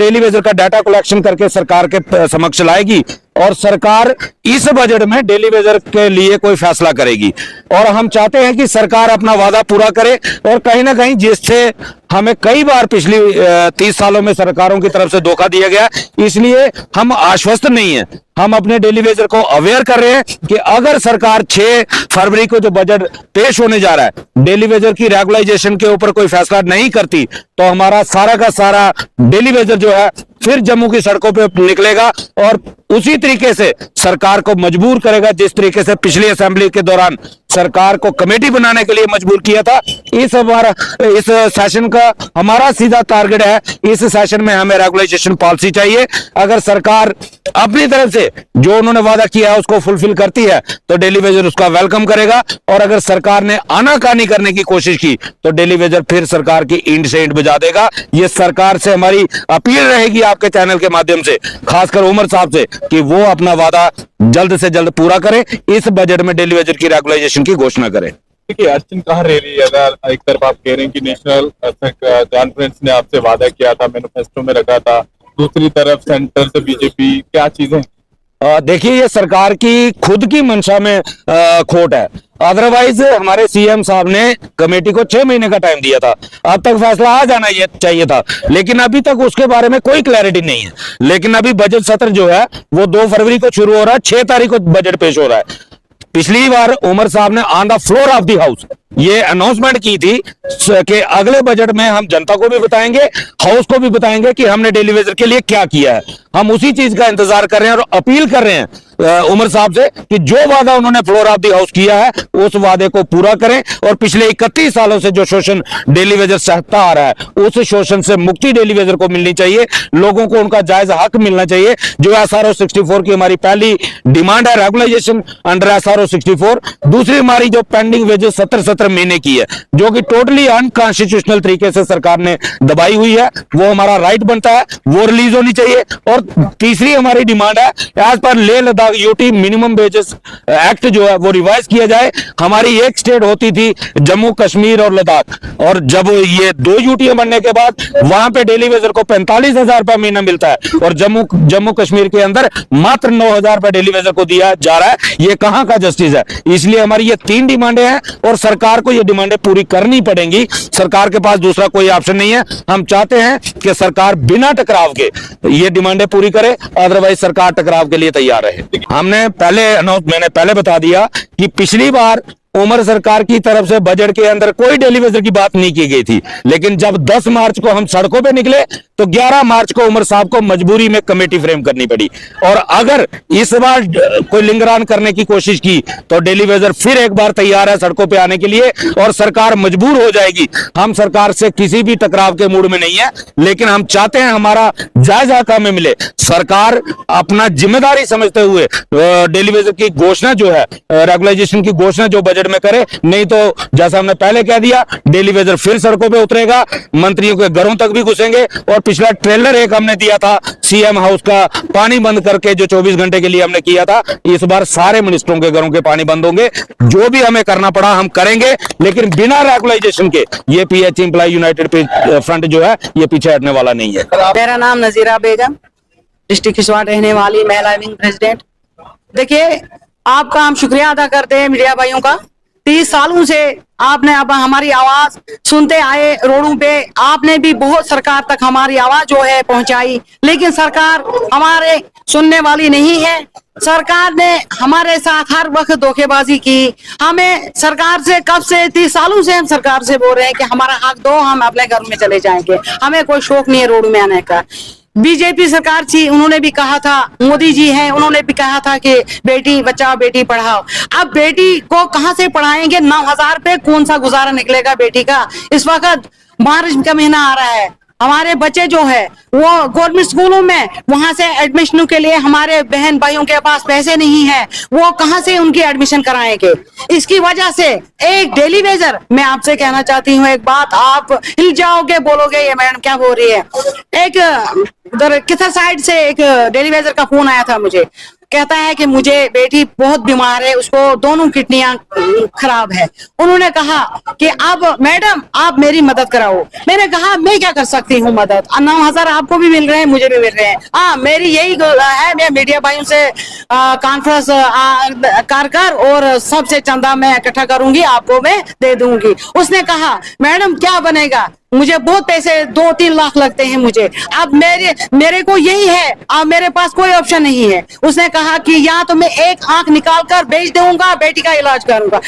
Daily Vaser का data collection करके सरकार के समक्ष लाएगी और सरकार इस बजट में डेली वेजर के लिए कोई फैसला करेगी। और हम चाहते हैं कि सरकार अपना वादा पूरा करे और कहीं ना कहीं जिससे हमें कई बार पिछली 30 सालों में सरकारों की तरफ से धोखा दिया गया, इसलिए हम आश्वस्त नहीं है। हम अपने डेली वेजर को अवेयर कर रहे हैं कि अगर सरकार 6 फरवरी को जो बजट पेश होने जा रहा है डेली वेजर की रेगुलाइजेशन के ऊपर कोई फैसला नहीं करती तो हमारा सारा का सारा डेली वेजर जो है फिर जम्मू की सड़कों पे निकलेगा और उसी तरीके से सरकार को मजबूर करेगा जिस तरीके से पिछली असेंबली के दौरान सरकार को कमेटी बनाने के लिए मजबूर किया था। इस सेशन का हमारा सीधा टारगेट है, इस सेशन में हमें रेगुलाइजेशन पॉलिसी चाहिए। अगर सरकार अपनी तरफ से जो उन्होंने वादा किया है उसको फुलफिल करती है तो डेली वेजर उसका वेलकम करेगा, और अगर सरकार ने आनाकानी करने की कोशिश की तो डेली वेजर फिर सरकार की ईंट से ईंट बजा देगा। ये सरकार से हमारी अपील रहेगी आपके चैनल के माध्यम से, खासकर उमर साहब से, कि वो अपना वादा जल्द से जल्द पूरा करें, इस बजट में डेली वेजर की रेगुलाइजेशन की घोषणा करें। देखिए अड़चन कहाँ रह रही है? अगर एक तरफ आप कह रहे हैं कि नेशनल कॉन्फ्रेंस ने आपसे वादा किया था, मैनिफेस्टो में रखा था, दूसरी तरफ सेंटर से बीजेपी, क्या चीजें? देखिए ये सरकार की खुद की मंशा में खोट है। अदरवाइज हमारे सीएम साहब ने कमेटी को 6 महीने का टाइम दिया था, अब तक फैसला आ जाना ये चाहिए था, लेकिन अभी तक उसके बारे में कोई क्लैरिटी नहीं है। लेकिन अभी बजट सत्र जो है वो 2 फरवरी को शुरू हो रहा है, 6 तारीख को बजट पेश हो रहा है। पिछली बार उमर साहब ने on the floor of the house ये अनाउंसमेंट की थी कि अगले बजट में हम जनता को भी बताएंगे, हाउस को भी बताएंगे कि हमने डेली वेजर के लिए क्या किया है। हम उसी चीज का इंतजार कर रहे हैं और अपील कर रहे हैं उमर साहब से कि जो वादा उन्होंने फ्लोर ऑफ द हाउस किया है उस वादे को पूरा करें, और पिछले 31 सालों से जो शोषण डेली वेजर सहता आ रहा है उस शोषण से मुक्ति डेली वेजर को मिलनी चाहिए। लोगों को उनका जायज हक मिलना चाहिए। जो SRO 64 की हमारी पहली डिमांड है, रेगुलाइजेशन अंडर SRO 64। दूसरी हमारी जो पेंडिंग वेजेस 17 महीने की है, जो कि टोटली अनकॉन्स्टिट्यूशनल तरीके से सरकार ने दबाई हुई है, वो हमारा राइट बनता है, वो रिलीज होनी चाहिए। और तीसरी हमारी डिमांड है, एज पर Leh Ladakh UT minimum wages act जो है वो रिवाइज किया जाए। हमारी एक स्टेट होती थी जम्मू कश्मीर और लद्दाख, और जब ये 2 यूटी बनने के बाद वहां पे डेली वेजर को 45,000 रुपया महीना मिलता है और जम्मू कश्मीर के अंदर मात्र 9,000 रुपया डेली वेजर को दिया जा रहा है। ये कहां का जस्टिस है? इसलिए हमारी ये 3 डिमांडें हैं और सरकार को ये डिमांडें पूरी करनी पड़ेंगी। सरकार के पास दूसरा कोई ऑप्शन नहीं है। हम चाहते हैं कि सरकार बिना टकराव के ये डिमांडें पूरी करे, अदरवाइज सरकार टकराव के लिए तैयार रहे। मैंने पहले बता दिया कि पिछली बार उमर सरकार की तरफ से बजट के अंदर कोई डेली वेजर की बात नहीं की गई थी, लेकिन जब 10 मार्च को हम सड़कों पे निकले तो 11 मार्च को उमर साहब को मजबूरी में कमेटी फ्रेम करनी पड़ी। और अगर इस बार कोई लिंगरान करने की कोशिश की तो डेली वेजर फिर एक बार तैयार है सड़कों पे आने के लिए और सरकार मजबूर हो जाएगी। हम सरकार से किसी भी टकराव के मूड में नहीं है, लेकिन हम चाहते हैं हमारा जायज हक हमें मिले। सरकार अपना जिम्मेदारी समझते हुए डेली वेजर की घोषणा जो है, रेगुलाइजेशन की घोषणा जो बजट में करे, नहीं तो जैसा हमने पहले कह दिया डेली वेजर फिर सड़कों पे उतरेगा, मंत्रियों के घरों तक भी घुसेंगे। और पिछला ट्रेलर एक हमने दिया था सीएम हाउस का पानी बंद करके, जो 24 घंटे के लिए हमने किया था, इस बार सारे मिनिस्टरों के घरों के पानी बंद होंगे। जो भी हमें करना पड़ा हम करेंगे, लेकिन बिना रेगुलाइजेशन के ये PH एम्प्लॉय यूनाइटेड फ्रंट जो है ये पीछे हटने वाला नहीं है। मेरा नाम नजीरा बेगम, डिस्ट्रिक्ट किश्तवाड़ रहने वाली, महिला विंग प्रेसिडेंट। देखिए आपका हम शुक्रिया अदा करते हैं मीडिया भाइयों का। 30 सालों से आपने अब हमारी आवाज सुनते आए रोडों पे, आपने भी बहुत सरकार तक हमारी आवाज जो है पहुंचाई, लेकिन सरकार हमारे सुनने वाली नहीं है। सरकार ने हमारे साथ हर वक्त धोखेबाजी की। हमें सरकार से कब से 30 सालों से हम सरकार से बोल रहे हैं कि हमारा हक दो, हम अपने घर में चले जाएंगे, हमें कोई शौक नहीं है रोड में आने का। बीजेपी सरकार थी, उन्होंने भी कहा था, मोदी जी हैं, उन्होंने भी कहा था कि बेटी बचाओ बेटी पढ़ाओ। अब बेटी को कहां से पढ़ाएंगे? 9,000 पे कौन सा गुजारा निकलेगा बेटी का? इस वक्त मार्च का महीना आ रहा है, हमारे बच्चे जो है वो गवर्नमेंट स्कूलों में वहां से एडमिशन के लिए हमारे बहन भाइयों के पास पैसे नहीं है, वो कहां से उनकी एडमिशन कराएंगे? इसकी वजह से एक डेली वेजर, मैं आपसे कहना चाहती हूँ एक बात, आप हिल जाओगे, बोलोगे ये मैडम क्या बोल रही है। एक उधर किधर साइड से एक डेली वेजर का फोन आया था मुझे, कहता है कि मुझे बेटी बहुत बीमार है, उसको दोनों किडनियां खराब है। उन्होंने कहा कि अब मैडम आप मेरी मदद कराओ। मैंने कहा मैं क्या कर सकती हूँ मदद, 9,000 आपको भी मिल रहे हैं, मुझे भी मिल रहे हैं। हाँ, मेरी यही है, मैं मीडिया भाइयों से कॉन्फ्रेंस कर और सबसे चंदा मैं इकट्ठा करूंगी, आपको मैं दे दूंगी। उसने कहा मैडम क्या बनेगा, मुझे बहुत पैसे 2-3 लाख लगते हैं मुझे, अब मेरे को यही है, अब मेरे पास कोई ऑप्शन नहीं है। उसने कहा कि या तो मैं एक आंख निकाल कर बेच दूंगा, बेटी का इलाज करूंगा।